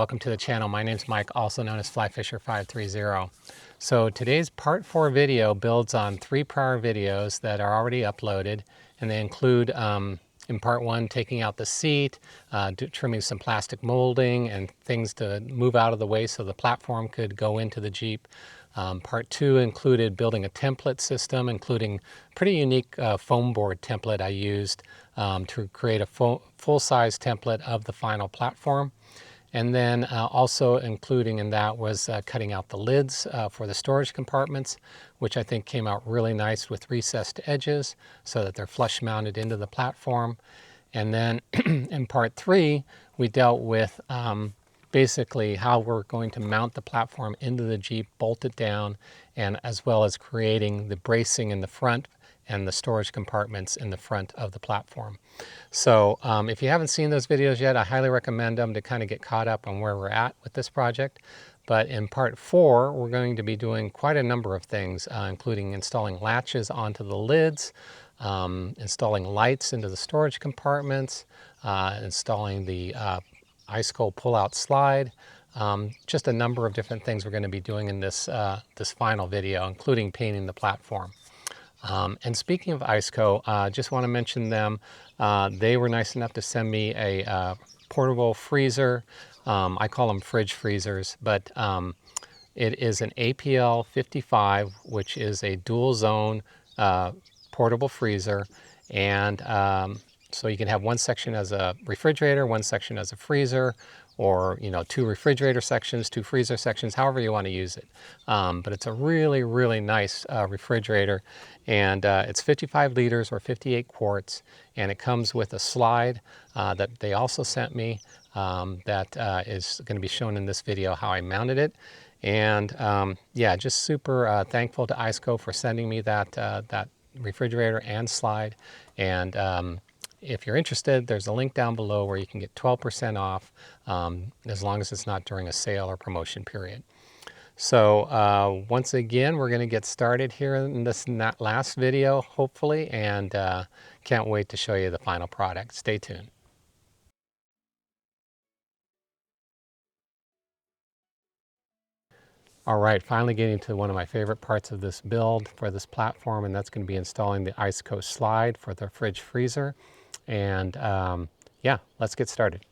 welcome to the channel. My name's Mike, also known as FlyFisher530. So today's part 4 video builds on 3 prior videos that are already uploaded, and they include in part 1 taking out the seat, trimming some plastic molding and things to move out of the way so the platform could go into the Jeep. Part 2 included building a template system, including pretty unique foam board template I used to create a full-size template of the final platform. And then also including in that was cutting out the lids for the storage compartments, which I think came out really nice with recessed edges so that they're flush mounted into the platform. And then in part 3, we dealt with basically how we're going to mount the platform into the Jeep, bolt it down, and as well as creating the bracing in the front and the storage compartments in the front of the platform. So if you haven't seen those videos yet, I highly recommend them to kind of get caught up on where we're at with this project. But in part 4, we're going to be doing quite a number of things, including installing latches onto the lids, installing lights into the storage compartments, installing the ICECO pull-out slide, just a number of different things we're going to be doing in this, this final video, including painting the platform. And speaking of ICECO, just want to mention them. They were nice enough to send me a portable freezer. I call them fridge freezers, but it is an APL 55, which is a dual zone portable freezer. And so you can have one section as a refrigerator, one section as a freezer, or 2 refrigerator sections, 2 freezer sections, however you want to use it. But it's a really, really nice refrigerator, and it's 55 liters or 58 quarts, and it comes with a slide that they also sent me that is going to be shown in this video how I mounted it. And yeah, just super thankful to ICECO for sending me that refrigerator and slide. And if you're interested, there's a link down below where you can get 12% off as long as it's not during a sale or promotion period. So once again, we're going to get started here in this last video, hopefully, and can't wait to show you the final product. Stay tuned. All right, finally getting to one of my favorite parts of this build for this platform, and that's going to be installing the ICECO slide for the fridge freezer. And yeah, let's get started.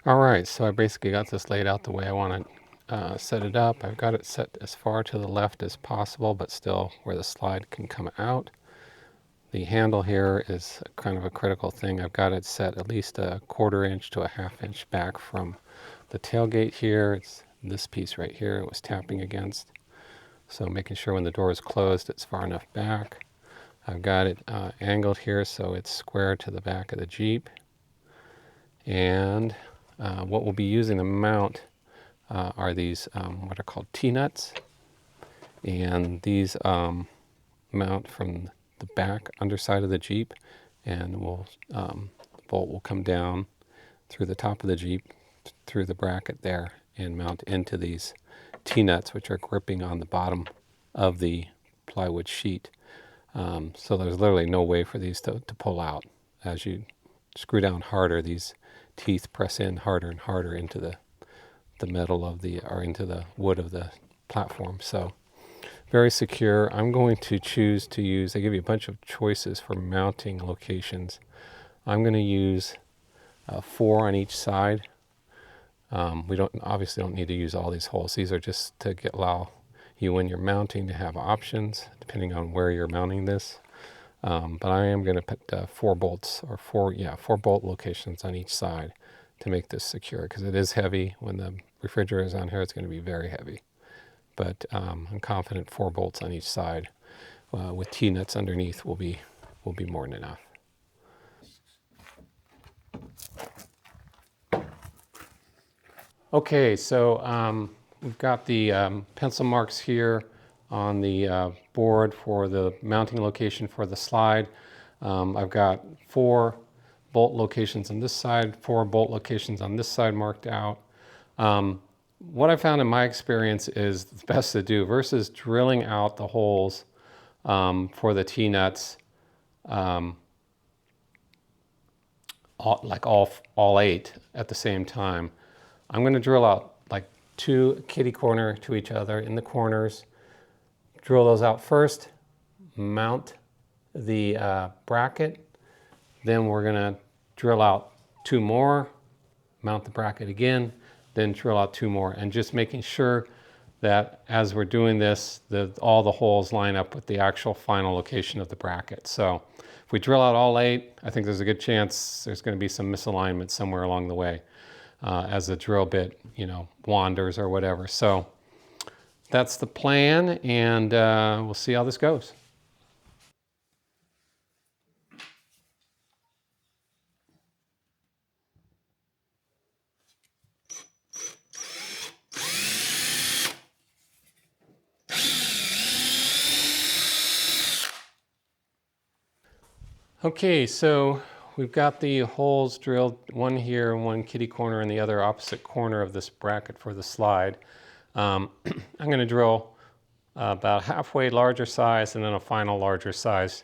All right, so I basically got this laid out the way I want to set it up. I've got it set as far to the left as possible, but still where the slide can come out. The handle here is kind of a critical thing. I've got it set at least a 1/4 inch to a 1/2 inch back from the tailgate here. It's this piece right here it was tapping against. So making sure when the door is closed, it's far enough back. I've got it angled here so it's square to the back of the Jeep. And what we'll be using to mount are these what are called T-nuts. And these mount from the back underside of the Jeep, and the bolt will come down through the top of the Jeep, through the bracket there, and mount into these T-nuts, which are gripping on the bottom of the plywood sheet. So there's literally no way for these to pull out. As you screw down harder, these teeth press in harder and harder into the metal of or into the wood of the platform. So very secure. I'm going to choose to use, they give you a bunch of choices for mounting locations. I'm going to use 4 on each side. We obviously don't need to use all these holes. These are just to allow you when you're mounting to have options depending on where you're mounting this. But I am going to put 4 bolts or 4 bolt locations on each side to make this secure, because it is heavy. When the refrigerator is on here, it's going to be very heavy. But I'm confident 4 bolts on each side with T-nuts underneath will be more than enough. Okay, so we've got the pencil marks here on the board for the mounting location for the slide. I've got 4 bolt locations on this side, 4 bolt locations on this side marked out. what I found in my experience is it's best to do versus drilling out the holes for the T-nuts, all 8 at the same time. I'm going to drill out like 2 kitty corner to each other in the corners. Drill those out first, mount the bracket, then we're going to drill out 2 more, mount the bracket again, then drill out 2 more, and just making sure that as we're doing this, all the holes line up with the actual final location of the bracket. So if we drill out all 8, I think there's a good chance there's going to be some misalignment somewhere along the way as the drill bit, wanders or whatever. So that's the plan, and we'll see how this goes. Okay, so we've got the holes drilled, one here and one kitty corner in the other opposite corner of this bracket for the slide. I'm going to drill about halfway larger size and then a final larger size,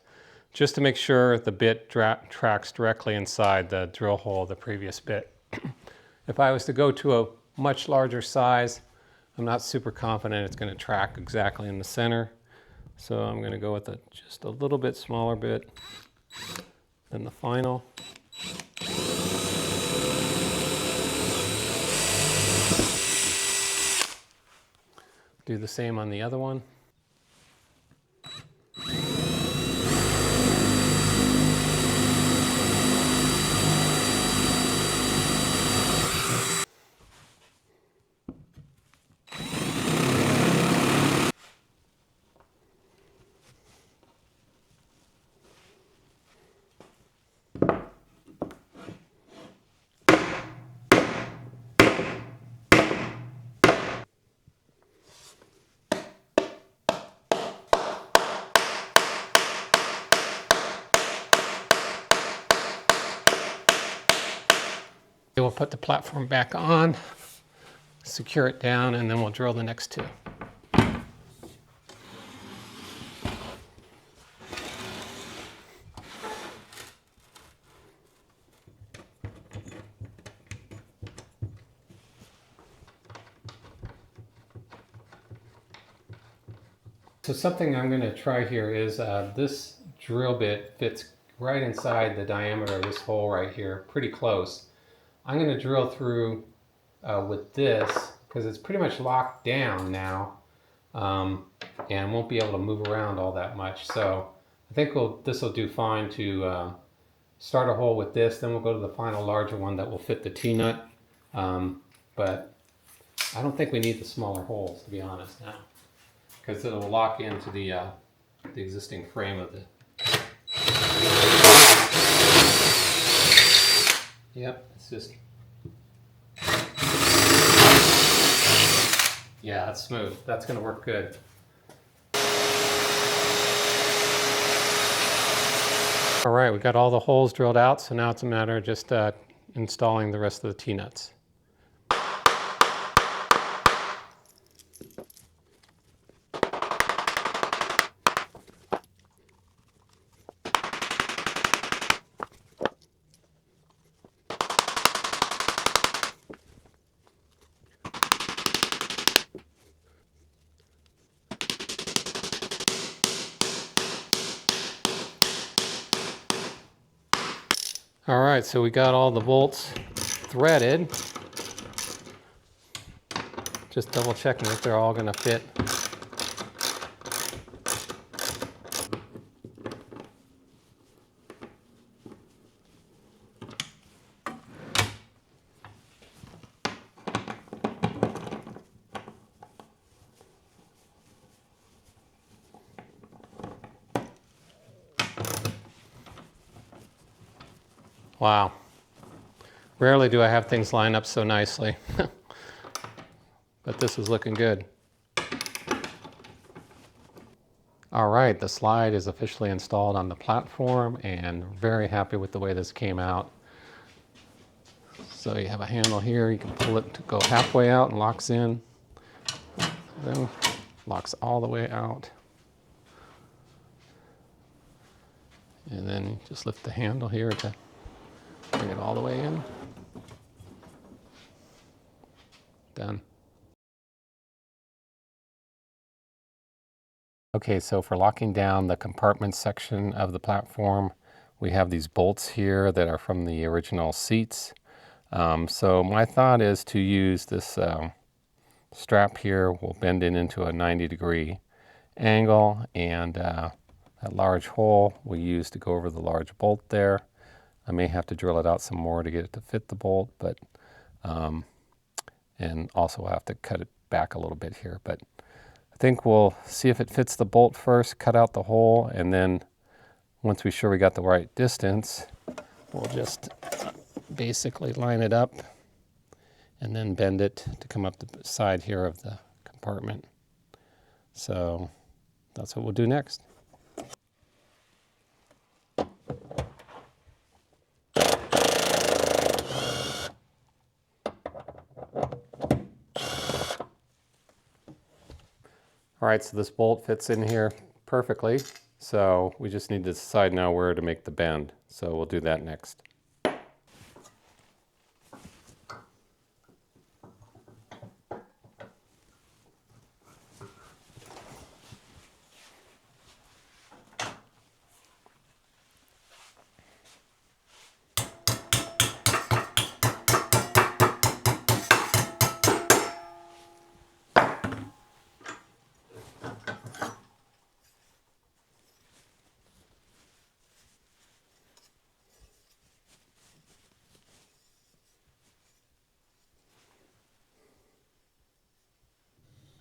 just to make sure the bit tracks directly inside the drill hole, the previous bit. If I was to go to a much larger size, I'm not super confident it's going to track exactly in the center. So I'm going to go with just a little bit smaller bit than the final. Do the same on the other one. We'll put the platform back on, secure it down, and then we'll drill the next 2. So something I'm going to try here is this drill bit fits right inside the diameter of this hole right here, pretty close. I'm going to drill through with this because it's pretty much locked down now and won't be able to move around all that much. So I think this will do fine to start a hole with this, then we'll go to the final larger one that will fit the T-nut. But I don't think we need the smaller holes, to be honest, now, because it'll lock into the existing frame of the... Yep, it's just... Yeah, that's smooth. That's going to work good. All right, we got all the holes drilled out, so now it's a matter of just installing the rest of the T-nuts. All right, so we got all the bolts threaded. Just double checking if they're all going to fit. Wow. Rarely do I have things line up so nicely. But this is looking good. All right, the slide is officially installed on the platform and very happy with the way this came out. So you have a handle here, you can pull it to go halfway out and locks in, then locks all the way out. And then just lift the handle here to bring it all the way in. Done. Okay, so for locking down the compartment section of the platform, we have these bolts here that are from the original seats. So my thought is to use this strap here. We'll bend it into a 90-degree angle, and that large hole we use to go over the large bolt there. I may have to drill it out some more to get it to fit the bolt, but and also we'll have to cut it back a little bit here. But I think we'll see if it fits the bolt first, cut out the hole, and then once we're sure we got the right distance, we'll just basically line it up and then bend it to come up the side here of the compartment. So that's what we'll do next. All right, so this bolt fits in here perfectly. So we just need to decide now where to make the bend. So we'll do that next.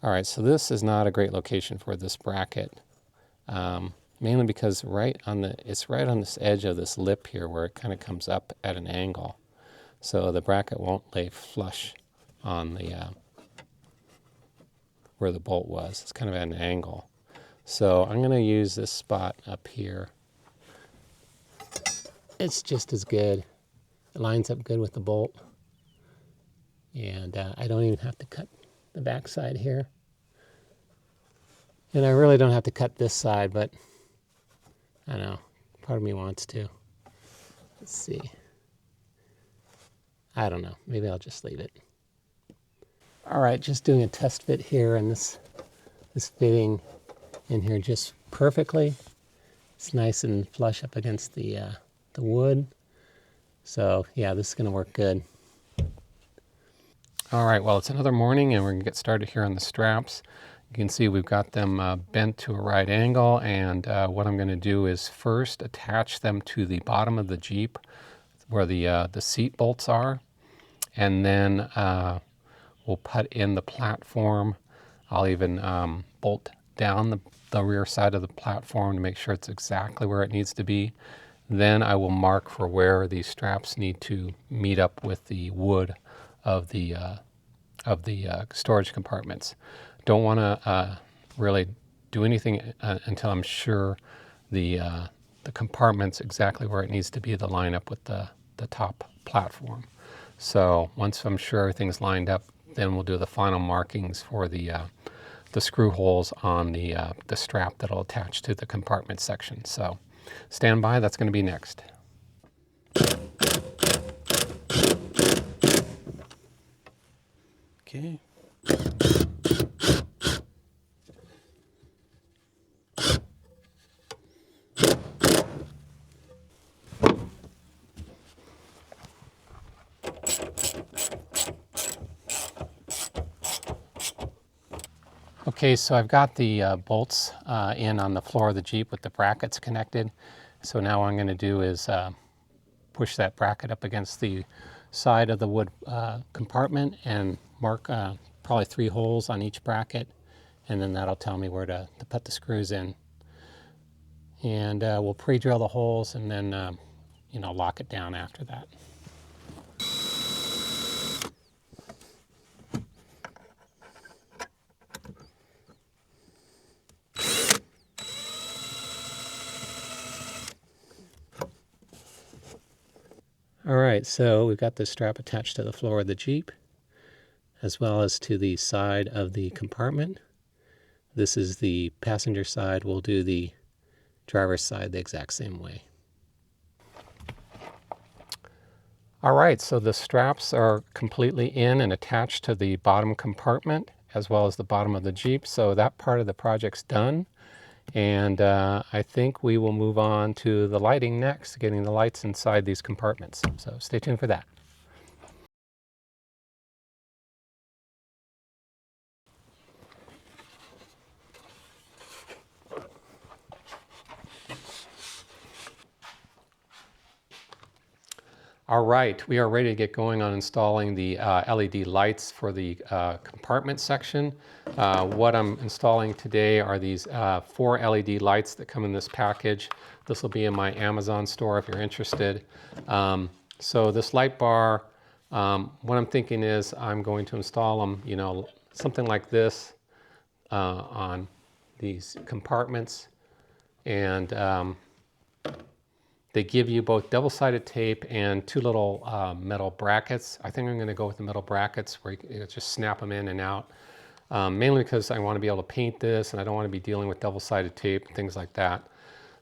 All right, so this is not a great location for this bracket, mainly because it's right on this edge of this lip here where it kind of comes up at an angle. So the bracket won't lay flush on the where the bolt was. It's kind of at an angle. So I'm going to use this spot up here. It's just as good. It lines up good with the bolt. And I don't even have to cut the back side here. And I really don't have to cut this side, but I don't know, part of me wants to. Let's see. I don't know, maybe I'll just leave it. All right, just doing a test fit here, and this fitting in here just perfectly. It's nice and flush up against the wood. So yeah, this is gonna work good. All right, well, it's another morning and we're gonna get started here on the straps. You can see we've got them bent to a right angle, and what I'm gonna do is first attach them to the bottom of the Jeep where the seat bolts are, and then we'll put in the platform. I'll even bolt down the rear side of the platform to make sure it's exactly where it needs to be. Then I will mark for where these straps need to meet up with the wood of the storage compartments. Don't want to really do anything until I'm sure the compartment's exactly where it needs to be to line up with the top platform. So once I'm sure everything's lined up, then we'll do the final markings for the screw holes on the strap that'll attach to the compartment section. So stand by, that's going to be next. Okay. Okay, so I've got the bolts in on the floor of the Jeep with the brackets connected. So now what I'm going to do is push that bracket up against the side of the wood compartment and mark probably 3 holes on each bracket, and then that'll tell me where to put the screws in. And we'll pre-drill the holes and then lock it down after that. All right, so we've got this strap attached to the floor of the Jeep, as well as to the side of the compartment. This is the passenger side. We'll do the driver's side the exact same way. All right, so the straps are completely in and attached to the bottom compartment, as well as the bottom of the Jeep. So that part of the project's done. And I think we will move on to the lighting next, getting the lights inside these compartments. So stay tuned for that. All right, we are ready to get going on installing the LED lights for the compartment section. What I'm installing today are these 4 LED lights that come in this package. This will be in my Amazon store if you're interested. So this light bar, what I'm thinking is I'm going to install them, you know, something like this on these compartments. And they give you both double-sided tape and 2 little metal brackets. I think I'm going to go with the metal brackets where you just snap them in and out. Mainly because I want to be able to paint this and I don't want to be dealing with double-sided tape and things like that.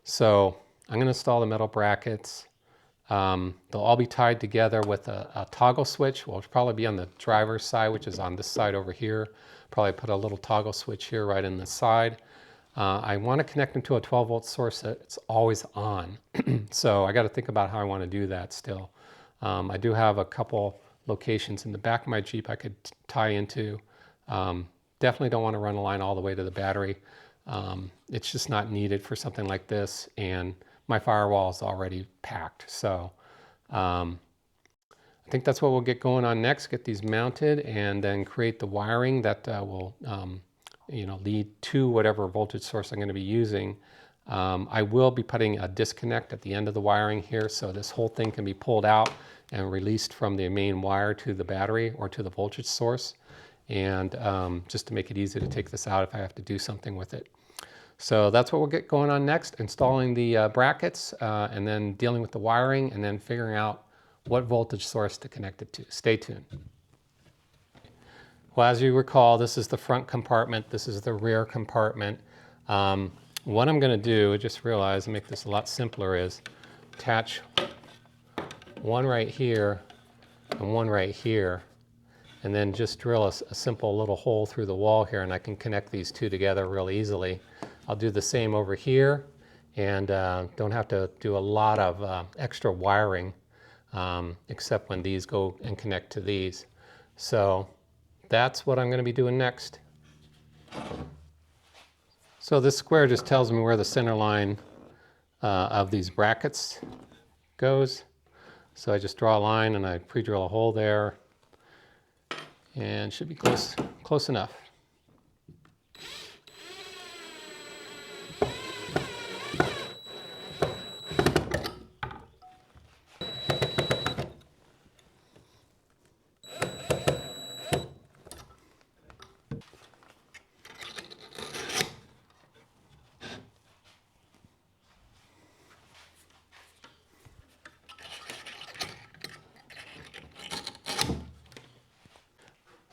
So I'm going to install the metal brackets. They'll all be tied together with a toggle switch. Well, it'll probably be on the driver's side, which is on this side over here. Probably put a little toggle switch here right in the side. I want to connect them to a 12-volt source that's always on. So I got to think about how I want to do that still. I do have a couple locations in the back of my Jeep I could tie into. Definitely don't want to run a line all the way to the battery. It's just not needed for something like this, and my firewall is already packed. So I think that's what we'll get going on next, get these mounted and then create the wiring that will lead to whatever voltage source I'm going to be using. I will be putting a disconnect at the end of the wiring here, so this whole thing can be pulled out and released from the main wire to the battery or to the voltage source, and just to make it easy to take this out if I have to do something with it. So that's what we'll get going on next, installing the brackets and then dealing with the wiring and then figuring out what voltage source to connect it to. Stay tuned. Well, as you recall, this is the front compartment. This is the rear compartment. What I'm going to do, I just realized, to make this a lot simpler, is attach one right here and one right here, and then just drill a simple little hole through the wall here, and I can connect these two together real easily. I'll do the same over here, and don't have to do a lot of extra wiring, except when these go and connect to these. So that's what I'm going to be doing next. So this square just tells me where the center line of these brackets goes. So I just draw a line and I pre-drill a hole there, and should be close enough.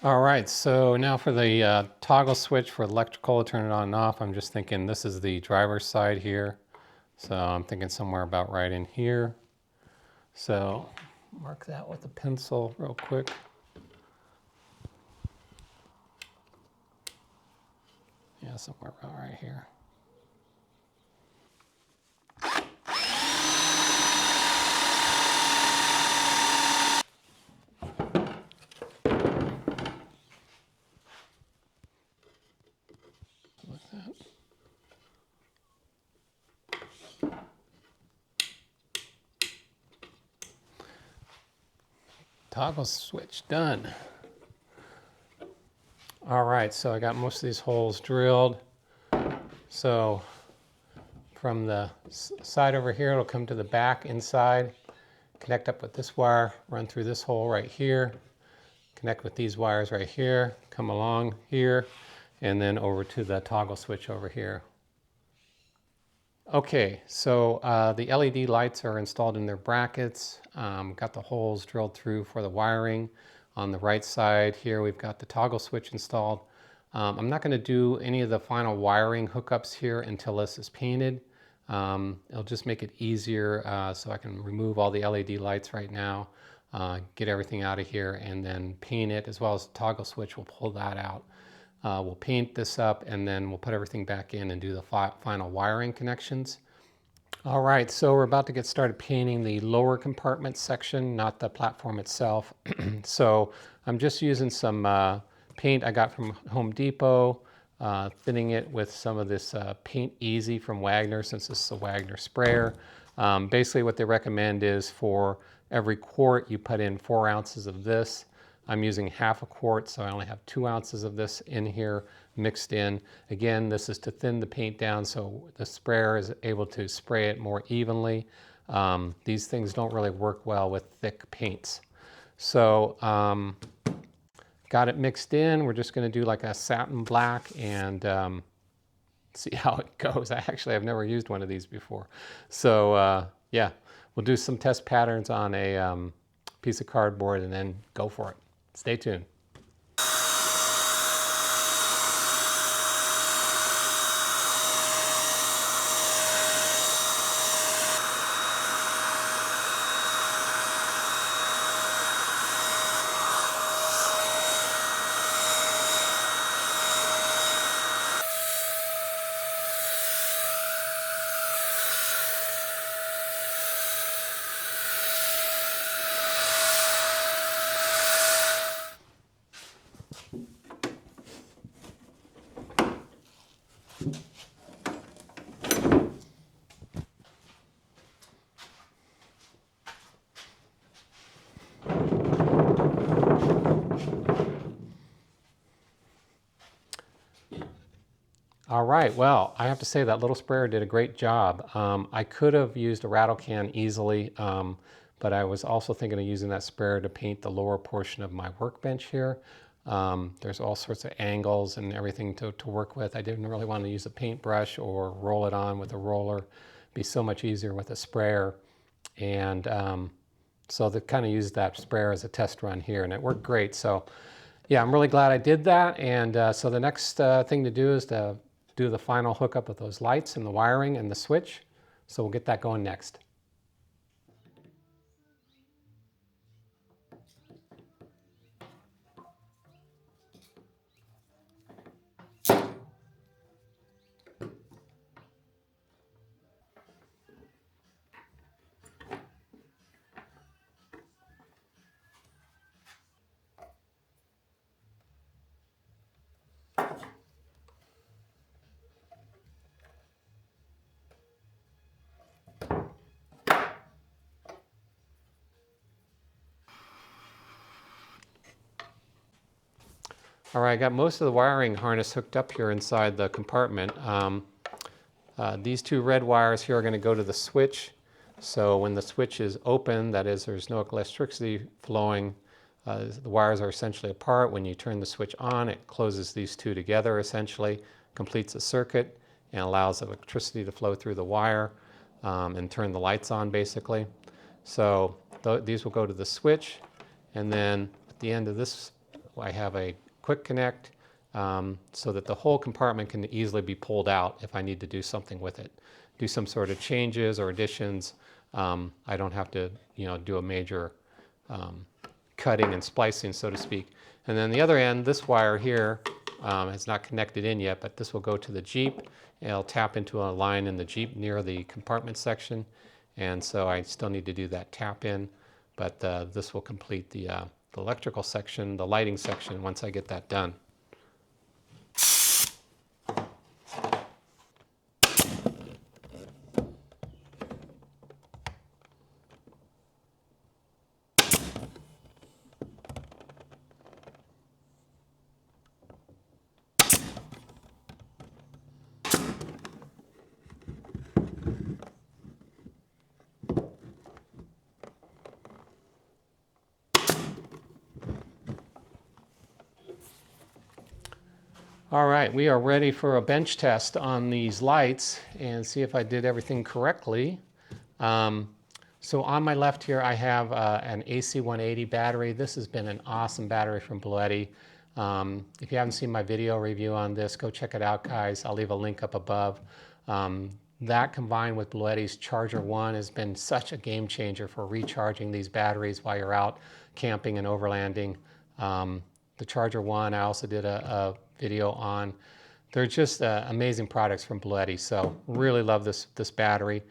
All right, so now for the toggle switch for electrical, turn it on and off. I'm just thinking this is the driver's side here. So I'm thinking somewhere about right in here. So mark that with a pencil real quick. Yeah, somewhere about right here. Toggle switch done. All right, so I got most of these holes drilled. So from the side over here, it'll come to the back inside, connect up with this wire, run through this hole right here, connect with these wires right here, come along here, and then over to the toggle switch over here. Okay, so the LED lights are installed in their brackets. Got the holes drilled through for the wiring. On the right side here, we've got the toggle switch installed. I'm not going to do any of the final wiring hookups here until this is painted. It'll just make it easier so I can remove all the LED lights right now, get everything out of here, and then paint it, as well as the toggle switch. We'll pull that out. We'll paint this up, and then we'll put everything back in and do the final wiring connections. All right, so we're about to get started painting the lower compartment section, not the platform itself. So I'm just using some paint I got from Home Depot, thinning it with some of this Paint Easy from Wagner, since this is a Wagner sprayer. Basically what they recommend is for every quart you put in 4 ounces of this. I'm using half a quart, so I only have 2 ounces of this in here mixed in. Again, this is to thin the paint down so the sprayer is able to spray it more evenly. These things don't really work well with thick paints. So got it mixed in. We're just going to do like a satin black and see how it goes. I've never used one of these before. So yeah, we'll do some test patterns on a piece of cardboard and then go for it. Stay tuned. All right, well, I have to say that little sprayer did a great job. I could have used a rattle can easily, but I was also thinking of using that sprayer to paint the lower portion of my workbench here. There's all sorts of angles and everything to work with. I didn't really want to use a paintbrush or roll it on with a roller. It'd be so much easier with a sprayer. And so they kind of used that sprayer as a test run here, and it worked great. So yeah, I'm really glad I did that. And so the next thing to do is to do the final hookup of those lights and the wiring and the switch. So we'll get that going next. All right, I got most of the wiring harness hooked up here inside the compartment. These 2 red wires here are going to go to the switch. So when the switch is open, that is, there's no electricity flowing, the wires are essentially apart. When you turn the switch on, it closes these 2 together essentially, completes the circuit, and allows electricity to flow through the wire and turn the lights on basically. So these will go to the switch, and then at the end of this I have a quick connect so that the whole compartment can easily be pulled out if I need to do something with it. Do some sort of changes or additions. I don't have to, do a major cutting and splicing, so to speak. And then the other end, this wire here is not connected in yet, but this will go to the Jeep. It'll tap into a line in the Jeep near the compartment section. And so I still need to do that tap in, but this will complete the electrical section, the lighting section, once I get that done. All right, we are ready for a bench test on these lights and see if I did everything correctly. So on my left here, I have an AC180 battery. This has been an awesome battery from Bluetti. If you haven't seen my video review on this, go check it out, guys. I'll leave a link up above. That combined with Bluetti's Charger 1 has been such a game changer for recharging these batteries while you're out camping and overlanding. The Charger 1, I also did a video on. They're just amazing products from Bluetti, so really love this battery.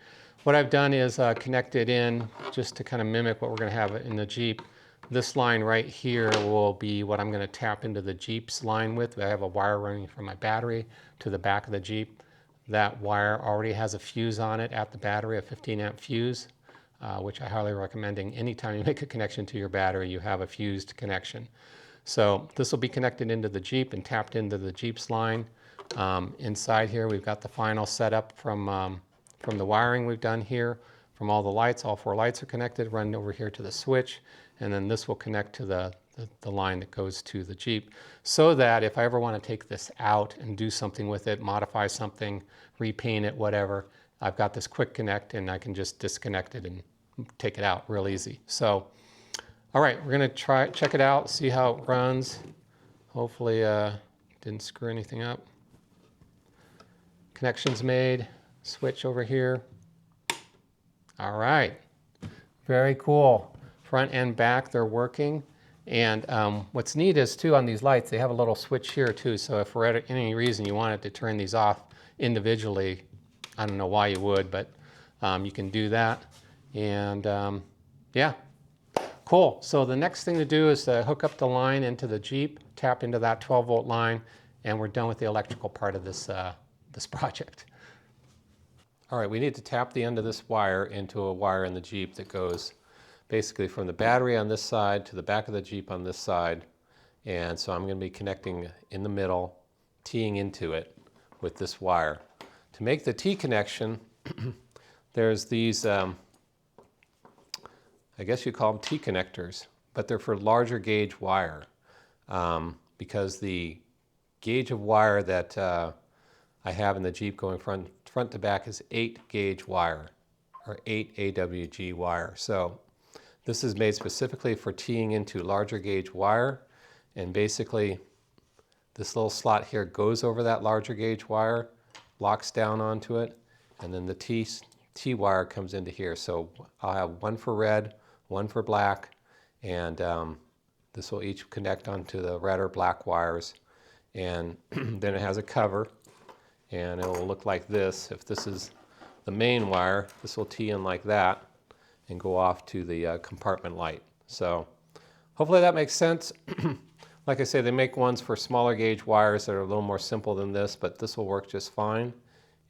What I've done is connected in, just to kind of mimic what we're going to have in the Jeep. This line right here will be what I'm going to tap into the Jeep's line with. I have a wire running from my battery to the back of the Jeep. That wire already has a fuse on it at the battery, a 15 amp fuse, which I highly recommend. Anytime you make a connection to your battery, you have a fused connection. So this will be connected into the Jeep and tapped into the Jeep's line. Inside here, we've got the final setup from the wiring we've done here. From all the lights, all 4 lights are connected, run over here to the switch, and then this will connect to the line that goes to the Jeep, so that if I ever want to take this out and do something with it, modify something, repaint it, whatever, I've got this quick connect and I can just disconnect it and take it out real easy. So, all right, we're going to check it out, see how it runs. Hopefully didn't screw anything up. Connections made. Switch over here. All right, very cool. Front and back, they're working. And what's neat is too, on these lights, they have a little switch here too. So if for any reason you wanted to turn these off individually, I don't know why you would, but you can do that. And yeah, cool. So the next thing to do is to hook up the line into the Jeep, tap into that 12-volt line, and we're done with the electrical part of this project. All right, we need to tap the end of this wire into a wire in the Jeep that goes basically from the battery on this side to the back of the Jeep on this side. And so I'm going to be connecting in the middle, teeing into it with this wire. To make the T connection, there's these, I guess you call them T connectors, but they're for larger gauge wire, because the gauge of wire that I have in the Jeep going front to back is 8 gauge wire, or 8 AWG wire. So this is made specifically for teeing into larger gauge wire, and basically this little slot here goes over that larger gauge wire, locks down onto it, and then the T wire comes into here. So I'll have one for red, one for black, and this will each connect onto the red or black wires. And then it has a cover, and it will look like this. If this is the main wire, this will tee in like that and go off to the compartment light. So hopefully that makes sense. Like I say, they make ones for smaller gauge wires that are a little more simple than this, but this will work just fine.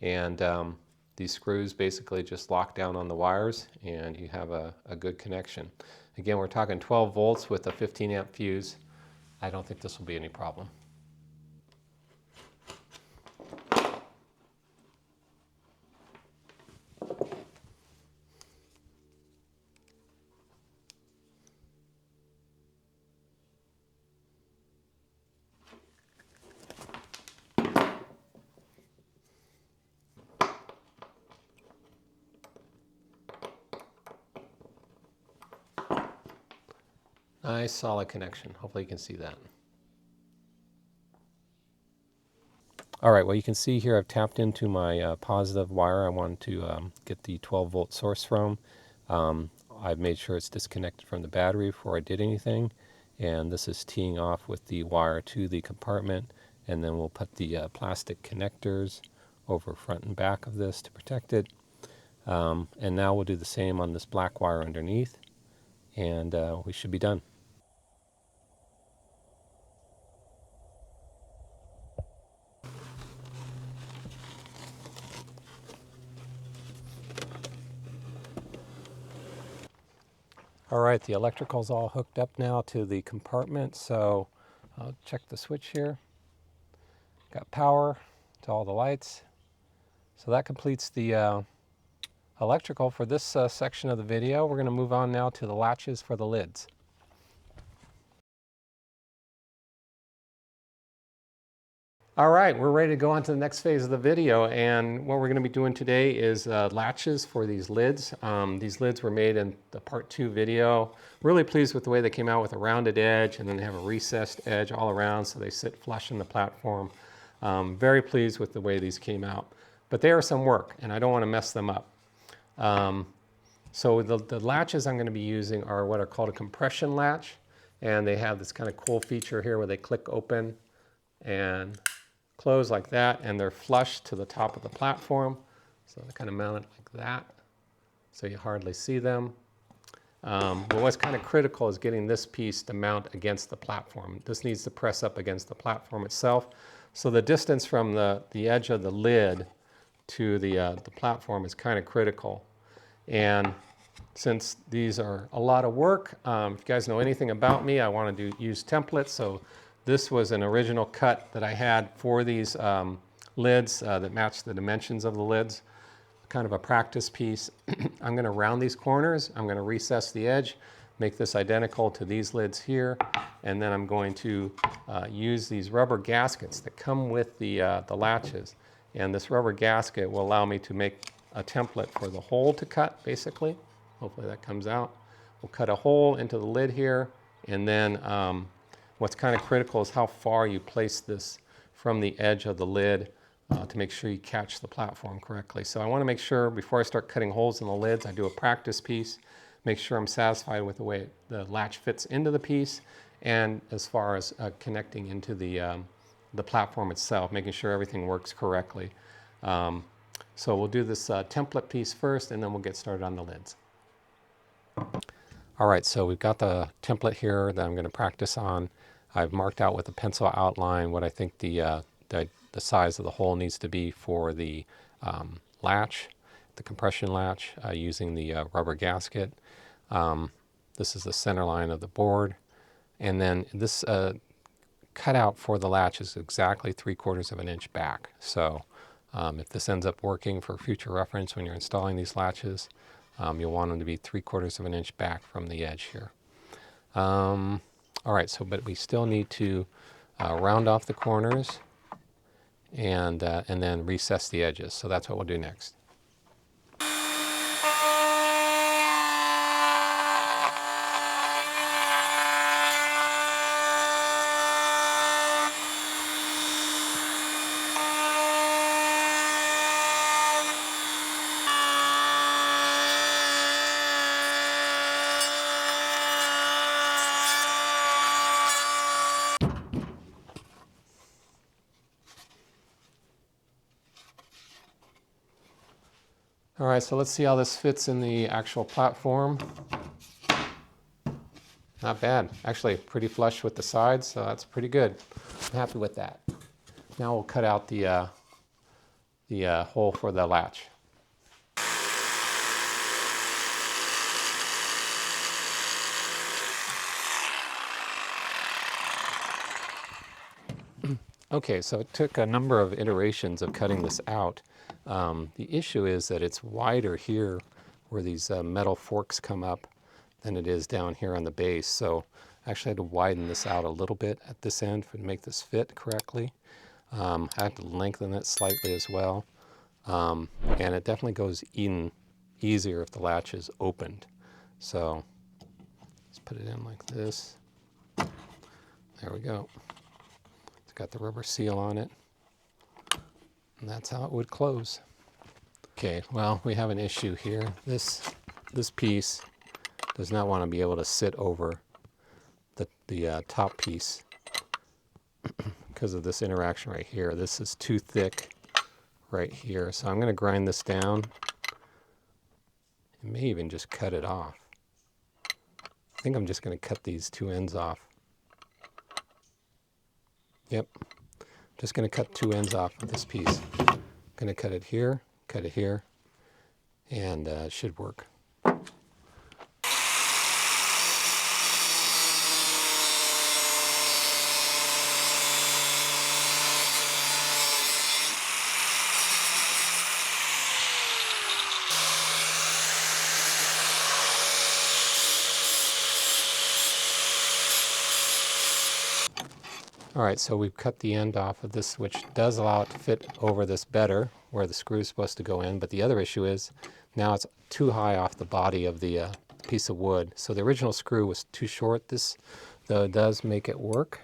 And these screws basically just lock down on the wires and you have a good connection. Again, we're talking 12 volts with a 15 amp fuse. I don't think this will be any problem. Nice solid connection. Hopefully you can see that. All right, well you can see here I've tapped into my positive wire I wanted to get the 12 volt source from. I've made sure it's disconnected from the battery before I did anything, and this is teeing off with the wire to the compartment, and then we'll put the plastic connectors over front and back of this to protect it. And now we'll do the same on this black wire underneath, and we should be done. All right, the electrical's all hooked up now to the compartment, so I'll check the switch here. Got power to all the lights. So that completes the electrical for this section of the video. We're going to move on now to the latches for the lids. All right, we're ready to go on to the next phase of the video, and what we're going to be doing today is latches for these lids. These lids were made in the part 2 video. Really pleased with the way they came out with a rounded edge, and then they have a recessed edge all around so they sit flush in the platform. Very pleased with the way these came out, but they are some work and I don't want to mess them up. So the latches I'm going to be using are what are called a compression latch, and they have this kind of cool feature here where they click open and close like that, and they're flush to the top of the platform. So they kind of mount it like that, so you hardly see them. But what's kind of critical is getting this piece to mount against the platform. This needs to press up against the platform itself. So the distance from the edge of the lid to the platform is kind of critical. And since these are a lot of work, if you guys know anything about me, I want to use templates. So this was an original cut that I had for these lids that matched the dimensions of the lids. Kind of a practice piece. I'm going to round these corners. I'm going to recess the edge, make this identical to these lids here, and then I'm going to use these rubber gaskets that come with the latches. And this rubber gasket will allow me to make a template for the hole to cut, basically. Hopefully that comes out. We'll cut a hole into the lid here, and then what's kind of critical is how far you place this from the edge of the lid to make sure you catch the platform correctly. So I want to make sure before I start cutting holes in the lids, I do a practice piece, make sure I'm satisfied with the way the latch fits into the piece, and as far as connecting into the platform itself, making sure everything works correctly. So we'll do this template piece first, and then we'll get started on the lids. All right, so we've got the template here that I'm going to practice on. I've marked out with a pencil outline what I think the size of the hole needs to be for the latch, the compression latch, using the rubber gasket. This is the center line of the board. And then this cutout for the latch is exactly 3/4 of an inch back. So if this ends up working for future reference when you're installing these latches, you'll want them to be 3/4 of an inch back from the edge here. All right, but we still need to round off the corners and then recess the edges. So that's what we'll do next. All right, so let's see how this fits in the actual platform. Not bad. Actually, pretty flush with the sides, so that's pretty good. I'm happy with that. Now we'll cut out the hole for the latch. Okay, so it took a number of iterations of cutting this out. The issue is that it's wider here where these metal forks come up than it is down here on the base. So I actually had to widen this out a little bit at this end to make this fit correctly. I had to lengthen it slightly as well. And it definitely goes in easier if the latch is opened. So let's put it in like this. There we go. It's got the rubber seal on it. And that's how it would close. Okay, well, we have an issue here. This piece does not want to be able to sit over the top piece because of this interaction right here. This is too thick right here. So I'm going to grind this down. I may even just cut it off. I think I'm just going to cut these two ends off. Yep. Just going to cut two ends off of this piece. Going to cut it here, and it should work. All right, so we've cut the end off of this, which does allow it to fit over this better where the screw is supposed to go in. But the other issue is now it's too high off the body of the piece of wood. So the original screw was too short. This, though, does make it work.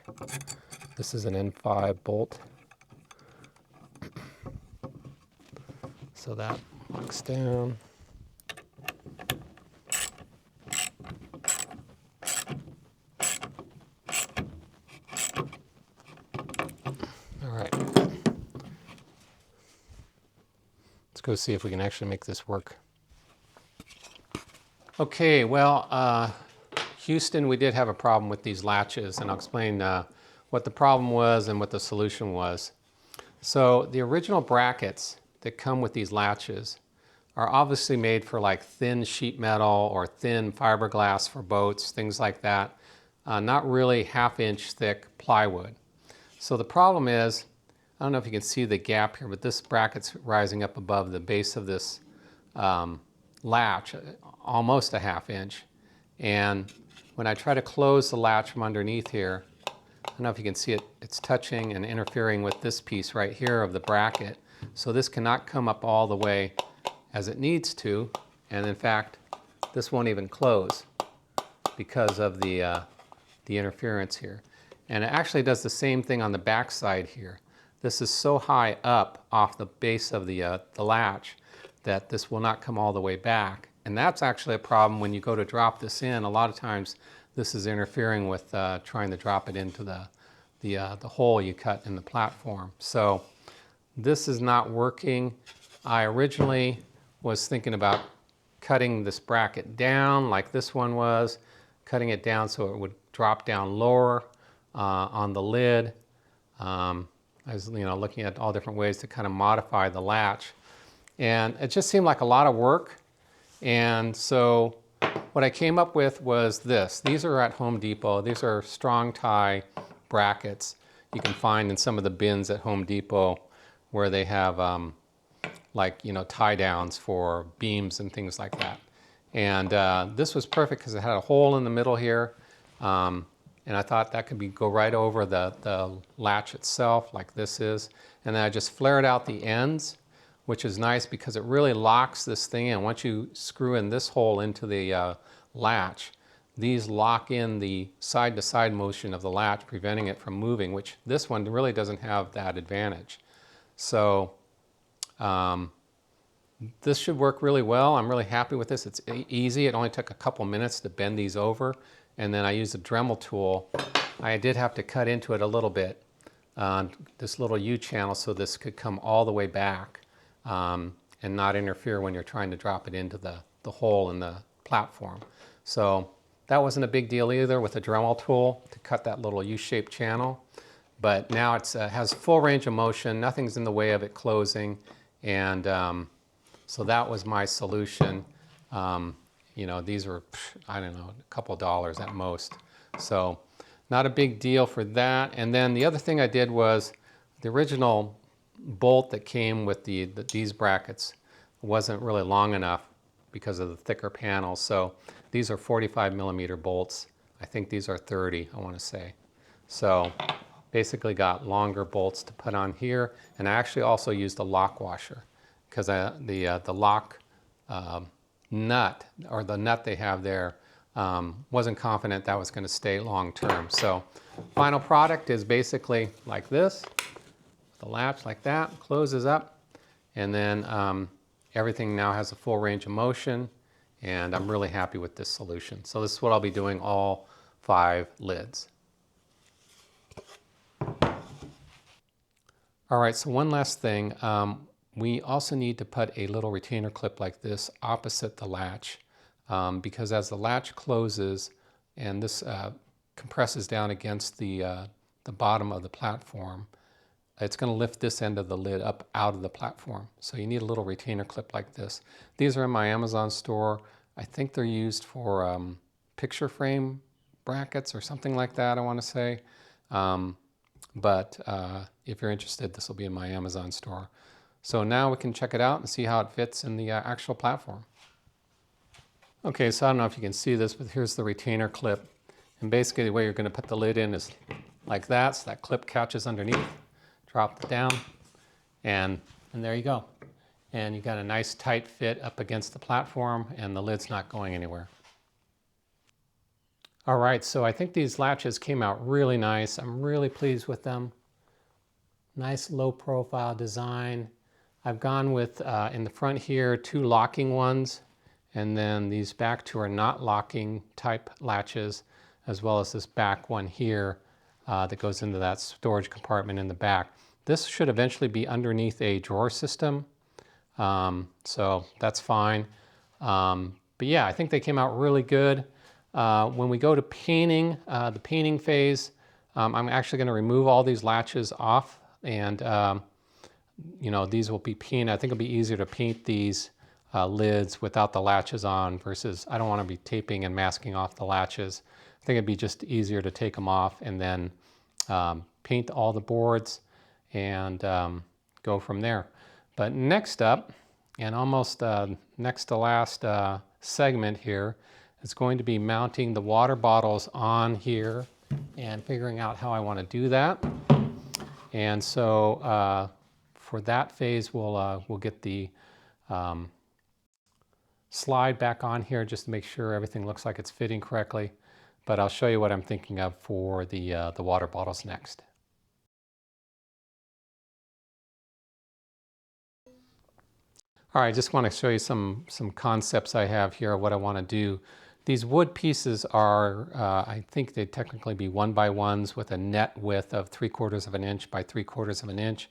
This is an N5 bolt. So that locks down. All right. Let's go see if we can actually make this work. Okay, well, Houston, we did have a problem with these latches, and I'll explain what the problem was and what the solution was. So the original brackets that come with these latches are obviously made for like thin sheet metal or thin fiberglass for boats, things like that, not really half-inch thick plywood. So the problem is, I don't know if you can see the gap here, but this bracket's rising up above the base of this latch, almost a ½ inch. And when I try to close the latch from underneath here, I don't know if you can see it, it's touching and interfering with this piece right here of the bracket. So this cannot come up all the way as it needs to. And in fact, this won't even close because of the interference here. And it actually does the same thing on the back side here. This is so high up off the base of the latch that this will not come all the way back. And that's actually a problem when you go to drop this in. A lot of times this is interfering with trying to drop it into the hole you cut in the platform. So this is not working. I originally was thinking about cutting this bracket down like this one was, cutting it down so it would drop down lower on the lid. I was looking at all different ways to kind of modify the latch. And it just seemed like a lot of work. And so what I came up with was this. These are at Home Depot. These are strong tie brackets you can find in some of the bins at Home Depot where they have tie downs for beams and things like that. And this was perfect because it had a hole in the middle here. And I thought that could go right over the latch itself like this is. And then I just flared out the ends, which is nice because it really locks this thing in. Once you screw in this hole into the latch, these lock in the side-to-side motion of the latch, preventing it from moving, which this one really doesn't have that advantage. So this should work really well. I'm really happy with this. It's easy. It only took a couple minutes to bend these over. And then I used a Dremel tool. I did have to cut into it a little bit, this little U-channel, so this could come all the way back and not interfere when you're trying to drop it into the hole in the platform. So that wasn't a big deal either with a Dremel tool to cut that little U-shaped channel. But now it has full range of motion. Nothing's in the way of it closing. And so that was my solution. These were, I don't know, a couple dollars at most. So not a big deal for that. And then the other thing I did was the original bolt that came with these brackets wasn't really long enough because of the thicker panels. So these are 45mm bolts. I think these are 30, I want to say. So basically got longer bolts to put on here. And I actually also used a lock washer because the lock nut, or the nut they have there, wasn't confident that was going to stay long term. So final product is basically like this. The latch like that closes up, and then everything now has a full range of motion, and I'm really happy with this solution. So this is what I'll be doing all 5 lids. All right, so one last thing. We also need to put a little retainer clip like this opposite the latch because as the latch closes and this compresses down against the bottom of the platform, it's going to lift this end of the lid up out of the platform. So you need a little retainer clip like this. These are in my Amazon store. I think they're used for picture frame brackets or something like that, I want to say. But if you're interested, this will be in my Amazon store. So now we can check it out and see how it fits in the actual platform. Okay, so I don't know if you can see this, but here's the retainer clip. And basically the way you're going to put the lid in is like that, so that clip catches underneath. Drop it down, and there you go. And you got a nice tight fit up against the platform, and the lid's not going anywhere. All right, so I think these latches came out really nice. I'm really pleased with them. Nice low profile design. I've gone with, in the front here, 2 locking ones, and then these back 2 are not locking type latches, as well as this back one here that goes into that storage compartment in the back. This should eventually be underneath a drawer system, so that's fine. But yeah, I think they came out really good. When we go to painting, the painting phase, I'm actually going to remove all these latches off, and you know, these will be painted. I think it'll be easier to paint these lids without the latches on versus I don't want to be taping and masking off the latches. I think it'd be just easier to take them off and then paint all the boards and go from there. But next up, and almost next to last segment here, is going to be mounting the water bottles on here and figuring out how I want to do that. And so for that phase, we'll get the slide back on here just to make sure everything looks like it's fitting correctly. But I'll show you what I'm thinking of for the water bottles next. All right, I just want to show you some concepts I have here of what I want to do. These wood pieces are, I think they'd technically be 1x1s with a net width of 3/4 of an inch by 3/4 of an inch.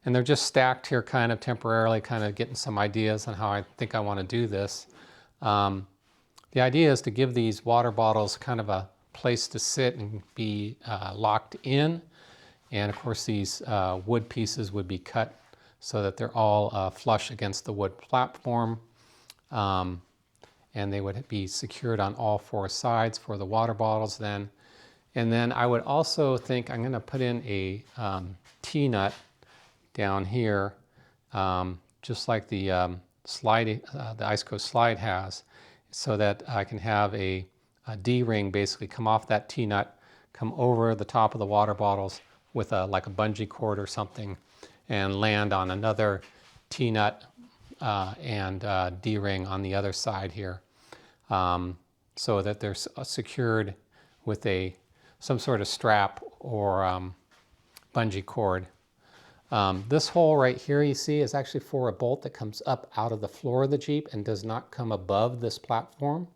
And they're just stacked here kind of temporarily, kind of getting some ideas on how I think I want to do this. The idea is to give these water bottles kind of a place to sit and be locked in. And of course these wood pieces would be cut so that they're all flush against the wood platform. And they would be secured on all 4 sides for the water bottles then. And then I would also think I'm going to put in a T-nut down here, just like the the ICECO slide has, so that I can have a D-ring basically come off that T-nut, come over the top of the water bottles with like a bungee cord or something, and land on another T-nut and D-ring on the other side here, so that they're secured with some sort of strap or bungee cord. This hole right here you see is actually for a bolt that comes up out of the floor of the Jeep and does not come above this platform.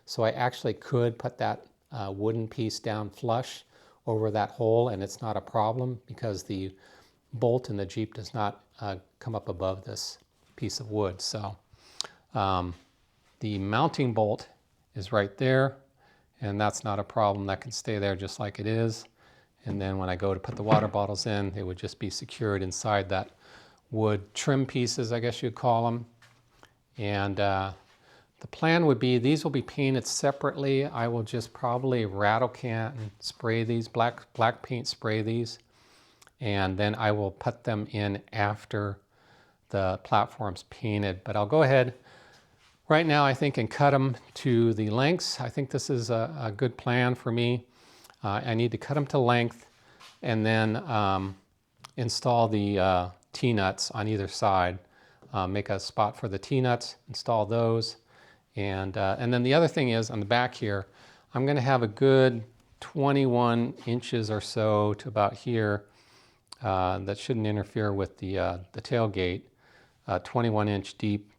So I actually could put that wooden piece down flush over that hole, and it's not a problem because the bolt in the Jeep does not come up above this piece of wood. So the mounting bolt is right there, and that's not a problem. That can stay there just like it is. And then when I go to put the water bottles in, they would just be secured inside that wood trim pieces, I guess you'd call them. And the plan would be these will be painted separately. I will just probably rattle can and spray these, black paint spray these, and then I will put them in after the platform's painted. But I'll go ahead right now, I think, and cut them to the lengths. I think this is a good plan for me. I need to cut them to length and then install the T-nuts on either side. Make a spot for the T-nuts, install those. And then the other thing is on the back here, I'm going to have a good 21 inches or so to about here. That shouldn't interfere with the tailgate. 21-inch deep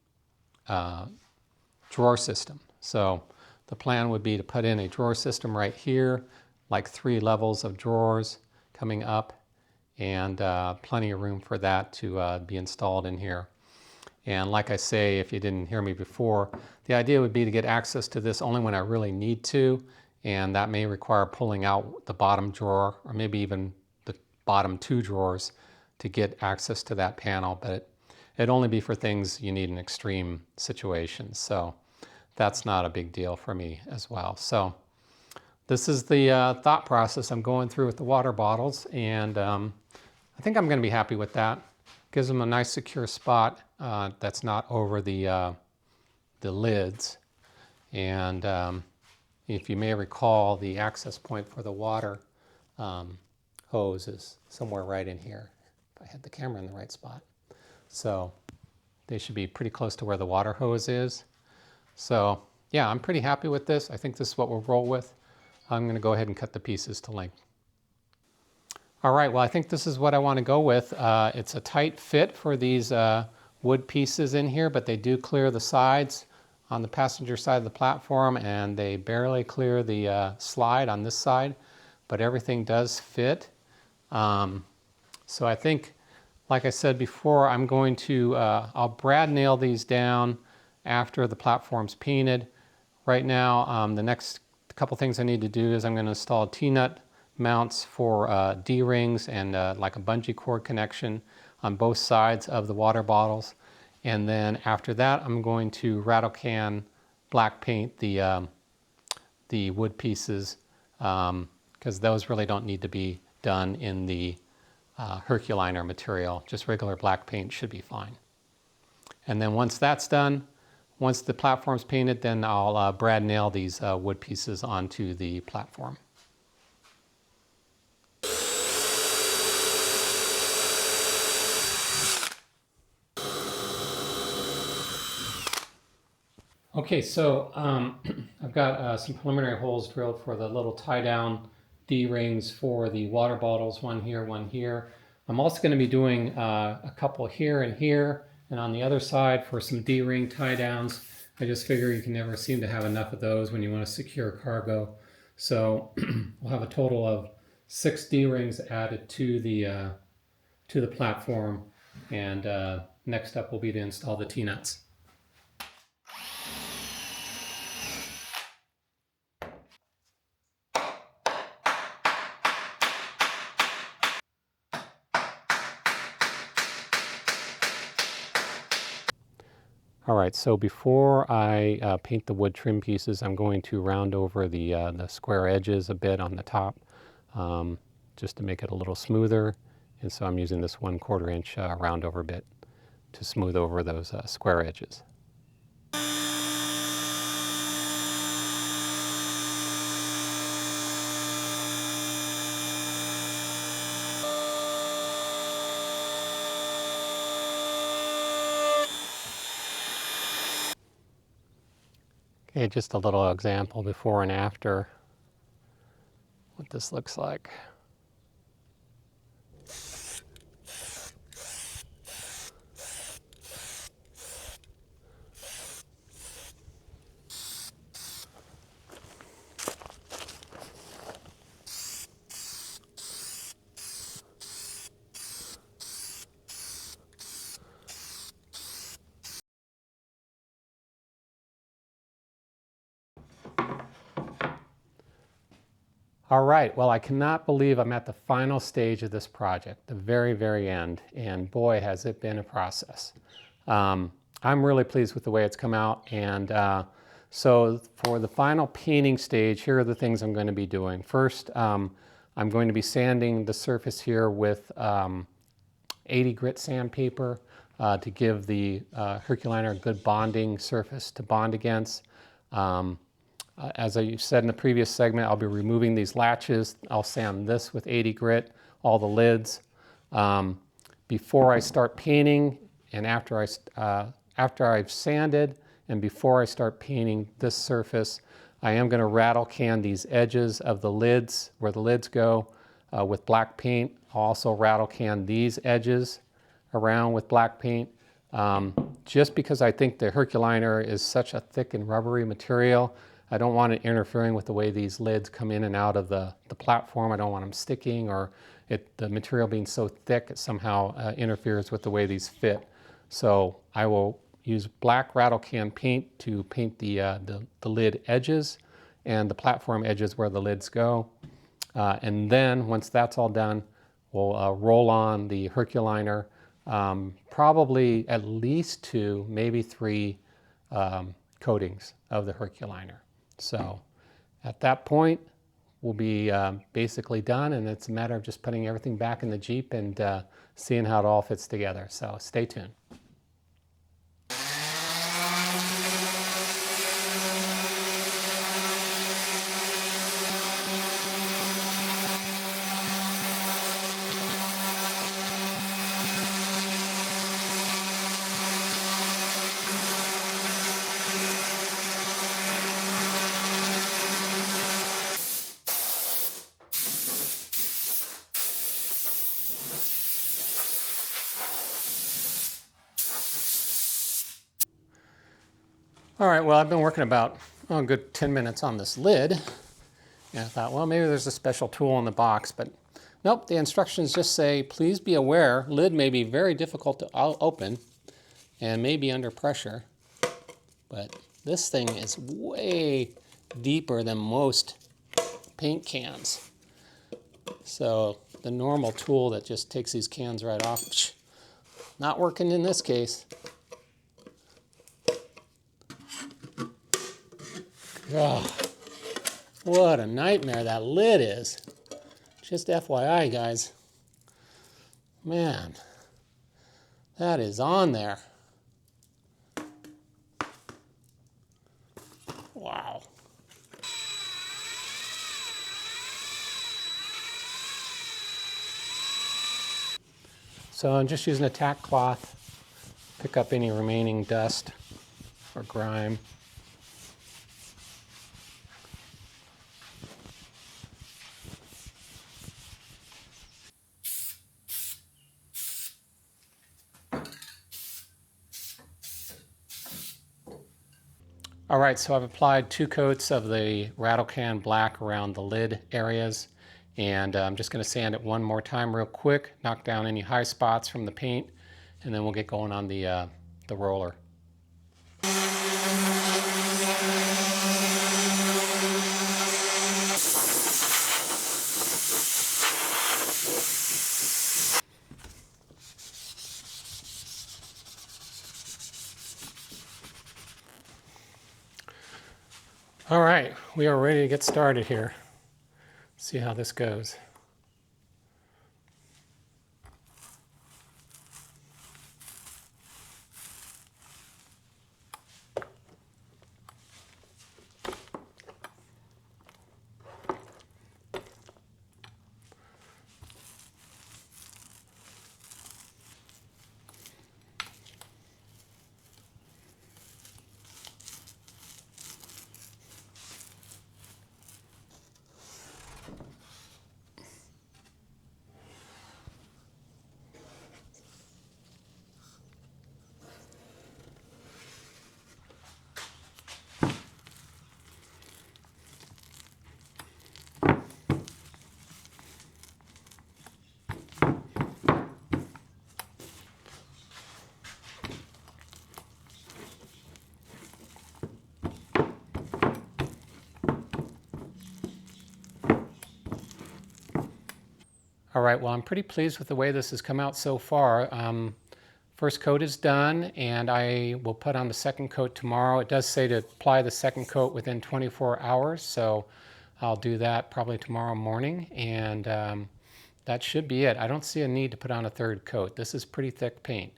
drawer system. So the plan would be to put in a drawer system right here, like 3 levels of drawers coming up, and plenty of room for that to be installed in here. And like I say, if you didn't hear me before, the idea would be to get access to this only when I really need to, and that may require pulling out the bottom drawer or maybe even the bottom 2 drawers to get access to that panel, but it'd only be for things you need in extreme situations. So that's not a big deal for me as well. So this is the thought process I'm going through with the water bottles, and I think I'm going to be happy with that. Gives them a nice secure spot that's not over the lids. And if you may recall, the access point for the water hose is somewhere right in here, if I had the camera in the right spot. So they should be pretty close to where the water hose is. So yeah, I'm pretty happy with this. I think this is what we'll roll with. I'm going to go ahead and cut the pieces to length. All right, well, I think this is what I want to go with. It's a tight fit for these wood pieces in here, but they do clear the sides on the passenger side of the platform, and they barely clear the slide on this side, but everything does fit. So I think, like I said before, I'm going to, I'll brad nail these down after the platform's painted. Right now, the next couple things I need to do is I'm going to install T-nut mounts for D-rings and like a bungee cord connection on both sides of the water bottles. And then after that, I'm going to rattle can black paint the wood pieces because those really don't need to be done in the Herculiner material. Just regular black paint should be fine. And then once that's done, once the platform's painted, then I'll brad nail these wood pieces onto the platform. Okay, so I've got some preliminary holes drilled for the little tie-down D-rings for the water bottles, one here, one here. I'm also going to be doing a couple here and here, and on the other side for some D-ring tie-downs. I just figure you can never seem to have enough of those when you want to secure cargo. So we'll have a total of 6 D-rings added to the platform, and next up will be to install the T-nuts. All right, so before I paint the wood trim pieces, I'm going to round over the square edges a bit on the top, just to make it a little smoother. And so I'm using this 1/4 inch round over bit to smooth over those square edges. Okay, just a little example before and after what this looks like. All right, well, I cannot believe I'm at the final stage of this project, the very, very end, and boy, has it been a process. I'm really pleased with the way it's come out, and so for the final painting stage, here are the things I'm going to be doing. First, I'm going to be sanding the surface here with 80 grit sandpaper to give the Herculiner a good bonding surface to bond against. As I said in the previous segment, I'll be removing these latches. I'll sand this with 80 grit, all the lids. Before I start painting and after I've sanded and before I start painting this surface, I am going to rattle can these edges of the lids, where the lids go, with black paint. I'll also rattle can these edges around with black paint. Just because I think the Herculiner is such a thick and rubbery material, I don't want it interfering with the way these lids come in and out of the platform. I don't want them sticking or the material being so thick it somehow interferes with the way these fit. So I will use black rattle can paint to paint the lid edges and the platform edges where the lids go. And then once that's all done, we'll roll on the Herculiner, probably at least 2, maybe 3 coatings of the Herculiner. So at that point, we'll be basically done, and it's a matter of just putting everything back in the Jeep and seeing how it all fits together. So stay tuned. All right, well, I've been working about a good 10 minutes on this lid. And I thought, well, maybe there's a special tool in the box, but nope, the instructions just say, please be aware, lid may be very difficult to open and may be under pressure. But this thing is way deeper than most paint cans. So the normal tool that just takes these cans right off, not working in this case. Oh, what a nightmare that lid is. Just FYI, guys. Man, that is on there. Wow. So I'm just using a tack cloth, pick up any remaining dust or grime. All right, so I've applied 2 coats of the rattle can black around the lid areas, and I'm just going to sand it one more time real quick, knock down any high spots from the paint, and then we'll get going on the roller. All right, we are ready to get started here. See how this goes. All right, well, I'm pretty pleased with the way this has come out so far. First coat is done, and I will put on the second coat tomorrow. It does say to apply the second coat within 24 hours, so I'll do that probably tomorrow morning, and that should be it. I don't see a need to put on a third coat. This is pretty thick paint,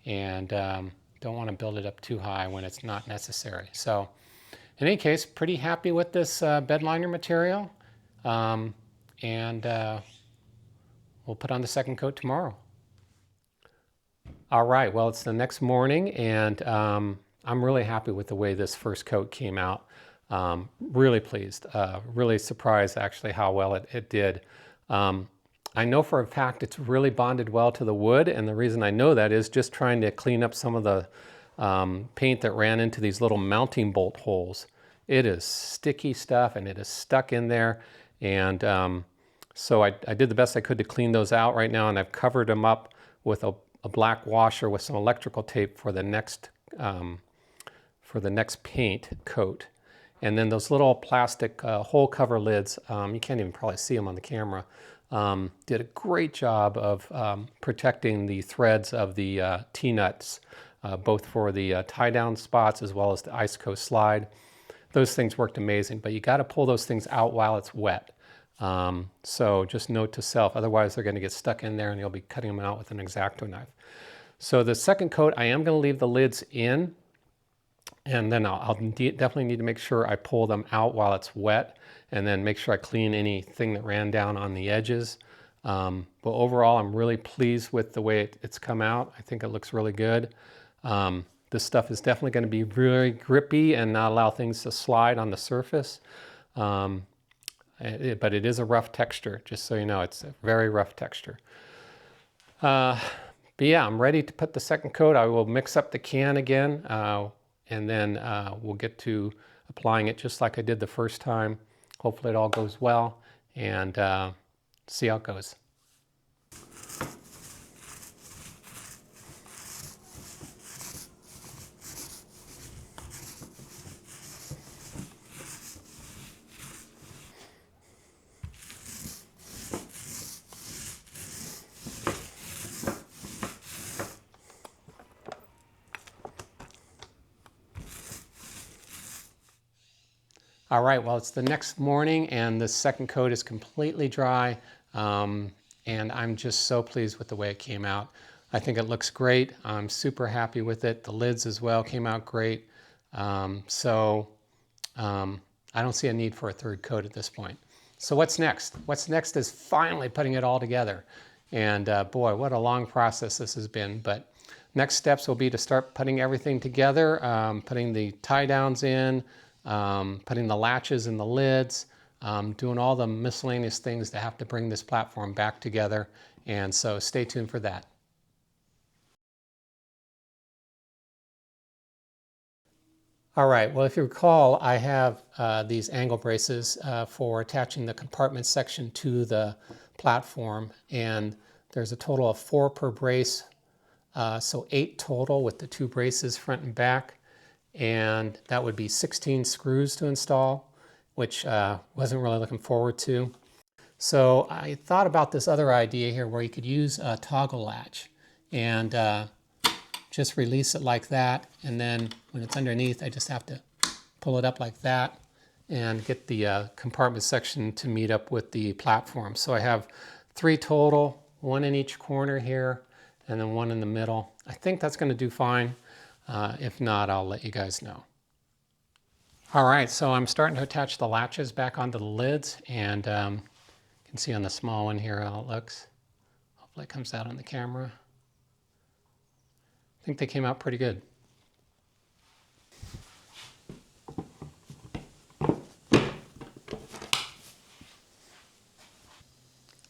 and don't want to build it up too high when it's not necessary. So in any case, pretty happy with this bed liner material, we'll put on the second coat tomorrow. All right, well, it's the next morning, and I'm really happy with the way this first coat came out. Really pleased, really surprised actually how well it did. I know for a fact it's really bonded well to the wood, and the reason I know that is just trying to clean up some of the paint that ran into these little mounting bolt holes. It is sticky stuff, and it is stuck in there, and so I did the best I could to clean those out right now, and I've covered them up with a black washer with some electrical tape for the next paint coat. And then those little plastic hole cover lids, you can't even probably see them on the camera, did a great job of protecting the threads of the T-nuts, both for the tie-down spots as well as the ICECO slide. Those things worked amazing, but you got to pull those things out while it's wet. So just note to self, otherwise they're going to get stuck in there and you'll be cutting them out with an X-Acto knife. So the second coat, I am going to leave the lids in, and then I'll definitely need to make sure I pull them out while it's wet, and then make sure I clean anything that ran down on the edges. But overall, I'm really pleased with the way it's come out. I think it looks really good. This stuff is definitely going to be really grippy and not allow things to slide on the surface. But it is a rough texture, just so you know, it's a very rough texture. But yeah, I'm ready to put the second coat. I will mix up the can again and then we'll get to applying it just like I did the first time. Hopefully it all goes well, and see how it goes. All right, well, it's the next morning and the second coat is completely dry, and I'm just so pleased with the way it came out. I think it looks great. I'm super happy with it. The lids as well came out great. I don't see a need for a third coat at this point. So what's next? What's next is finally putting it all together. And boy, what a long process this has been. But next steps will be to start putting everything together, putting the tie downs in, putting the latches in the lids, doing all the miscellaneous things that have to bring this platform back together. And so stay tuned for that. All right, well, if you recall, I have these angle braces for attaching the compartment section to the platform, and there's a total of 4 per brace, so 8 total with the 2 braces front and back, and that would be 16 screws to install, which wasn't really looking forward to. So I thought about this other idea here where you could use a toggle latch and just release it like that, and then when it's underneath I just have to pull it up like that and get the compartment section to meet up with the platform. So I have 3 total, 1 in each corner here and then 1 in the middle. I think that's going to do fine. If not, I'll let you guys know. All right, so I'm starting to attach the latches back onto the lids, and you can see on the small one here how it looks. Hopefully it comes out on the camera. I think they came out pretty good.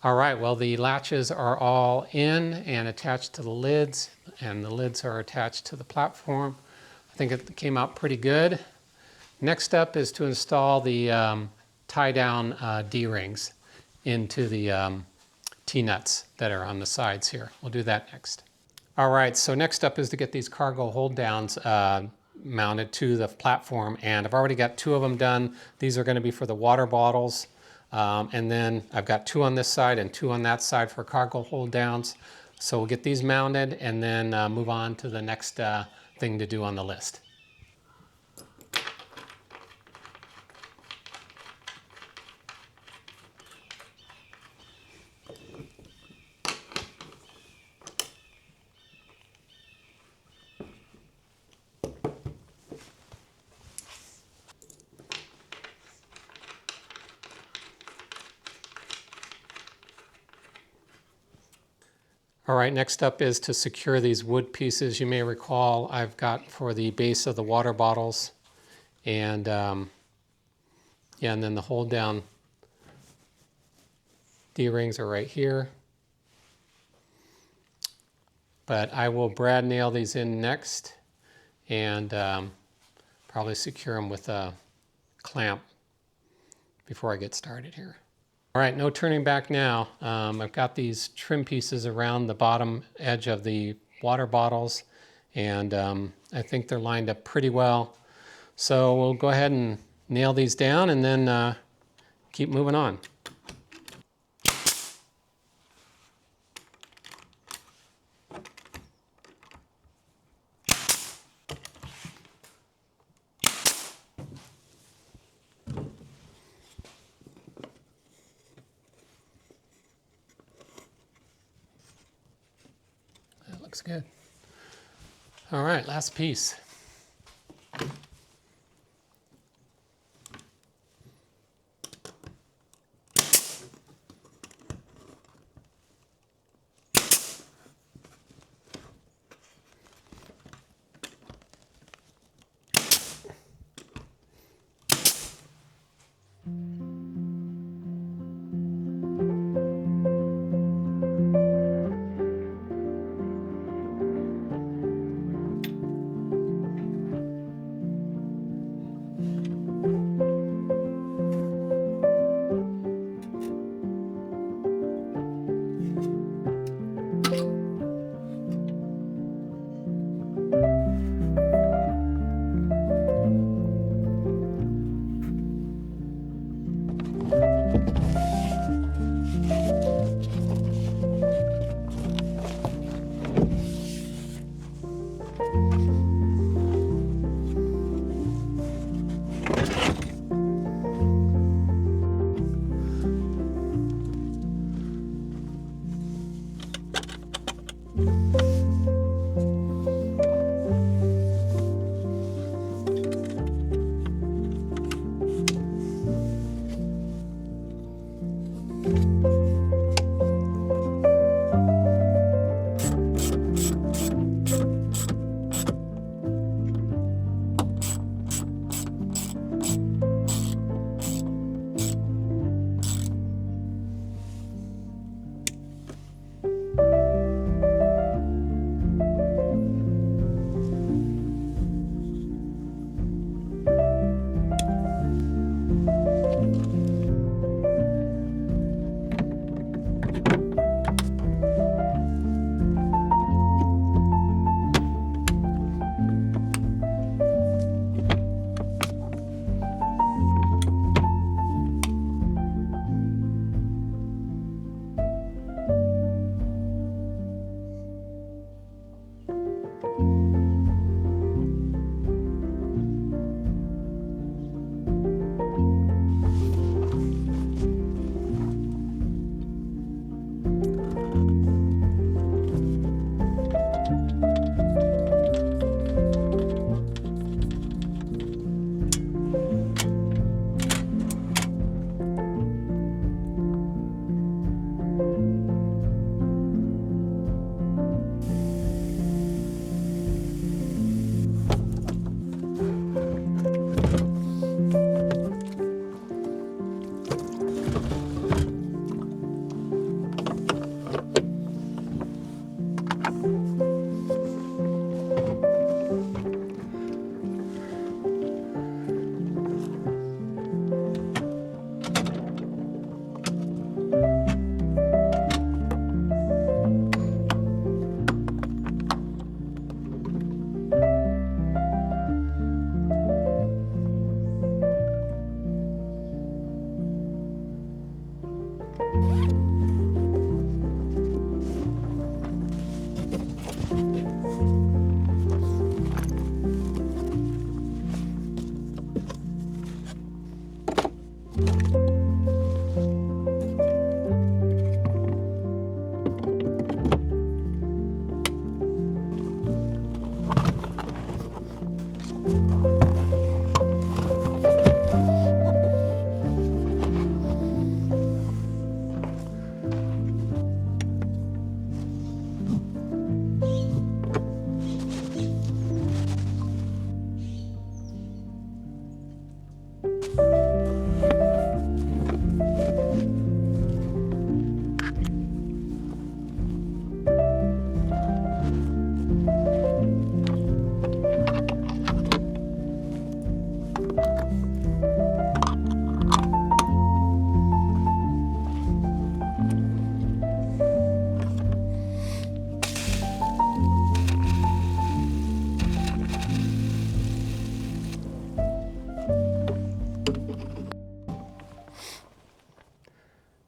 All right, well, the latches are all in and attached to the lids, and the lids are attached to the platform. I think it came out pretty good. Next up is to install the tie-down D-rings into the T-nuts that are on the sides here. We'll do that next. All right, so next up is to get these cargo hold downs mounted to the platform, and I've already got 2 of them done. These are going to be for the water bottles, and then I've got 2 on this side and 2 on that side for cargo hold downs. So we'll get these mounted and then move on to the next thing to do on the list. All right, next up is to secure these wood pieces. You may recall I've got for the base of the water bottles, and yeah, and then the hold down D-rings are right here. But I will brad nail these in next and probably secure them with a clamp before I get started here. All right, no turning back now. I've got these trim pieces around the bottom edge of the water bottles, and I think they're lined up pretty well. So we'll go ahead and nail these down and then keep moving on. Looks good. All right, last piece.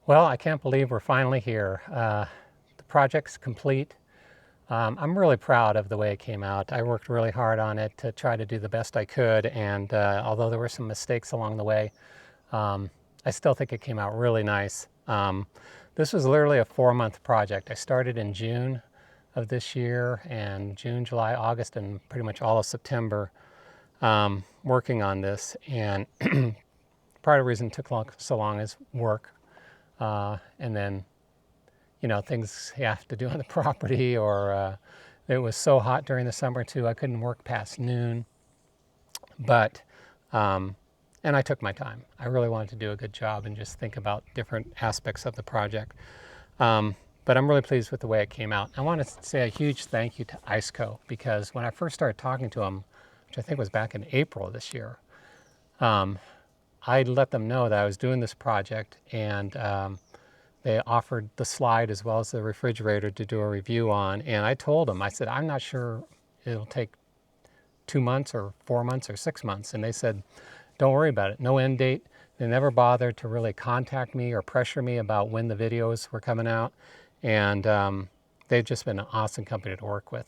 Well, I can't believe we're finally here. The project's complete. I'm really proud of the way it came out. I worked really hard on it to try to do the best I could, and although there were some mistakes along the way, I still think it came out really nice. This was literally a 4-month project. I started in June of this year, and June, July, August, and pretty much all of September working on this. And part of the reason it took so long is work. And then, you know, things you have to do on the property, or it was so hot during the summer too, I couldn't work past noon. But, and I took my time. I really wanted to do a good job and just think about different aspects of the project. But I'm really pleased with the way it came out. I want to say a huge thank you to ICECO, because when I first started talking to them, which I think was back in April of this year, I let them know that I was doing this project, and they offered the slide as well as the refrigerator to do a review on. And I told them, I said, I'm not sure it'll take 2 months or 4 months or 6 months. And they said, don't worry about it, no end date. They never bothered to really contact me or pressure me about when the videos were coming out. And they've just been an awesome company to work with.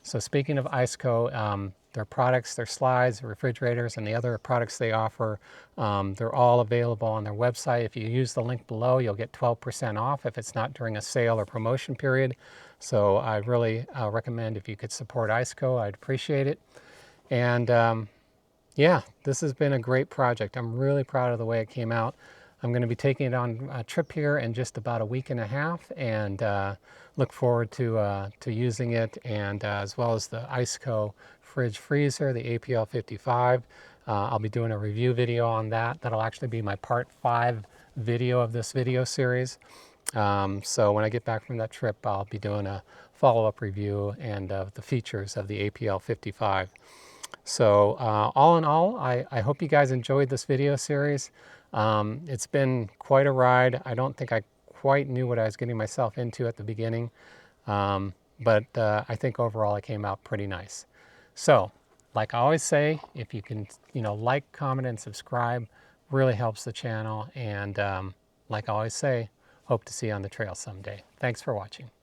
So speaking of ICECO, their products, their slides, their refrigerators, and the other products they offer, they're all available on their website. If you use the link below, you'll get 12% off if it's not during a sale or promotion period. So I really recommend, if you could support ICECO, I'd appreciate it. And yeah, this has been a great project. I'm really proud of the way it came out. I'm going to be taking it on a trip here in just about a week and a half, and look forward to using it, and as well as the ICECO fridge freezer, the APL 55. I'll be doing a review video on that. That'll actually be my part 5 video of this video series. So when I get back from that trip, I'll be doing a follow-up review and the features of the APL 55. So all in all, I hope you guys enjoyed this video series. It's been quite a ride. I don't think I quite knew what I was getting myself into at the beginning, but I think overall it came out pretty nice. So, like I always say, if you can, like, comment, and subscribe, really helps the channel. And like I always say, hope to see you on the trail someday. Thanks for watching.